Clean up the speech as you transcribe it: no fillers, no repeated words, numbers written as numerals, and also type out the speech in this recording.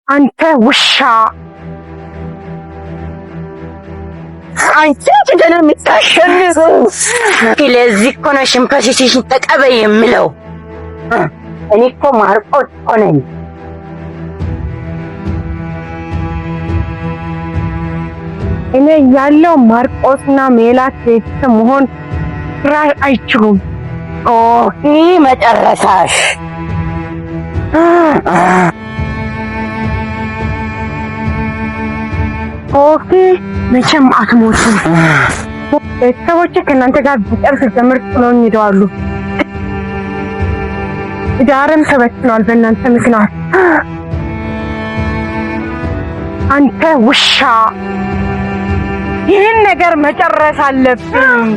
አንተ ውሻ! አንቺ ገና የምታሸንፍ! ለዚህ እኮ ነው ሽንፈትሽን ተቀበይ የምለው። እኔ እኮ ማርቆስ እኮ ነኝ። እኔ ያለው ማርቆስና ሜላት ቤተሰብ መሆን አይችሉም። ይህ መጨረሻሽ። ኦኬ መቼም አትሞቱም። ቤተሰቦቼ ከእናንተ ጋር ቢጨርስ ጀምር ጥሎኝ ሄደዋሉ። ዳርም ተበትኗል በእናንተ ምክንያት። አንተ ውሻ! ይህን ነገር መጨረስ አለብኝ።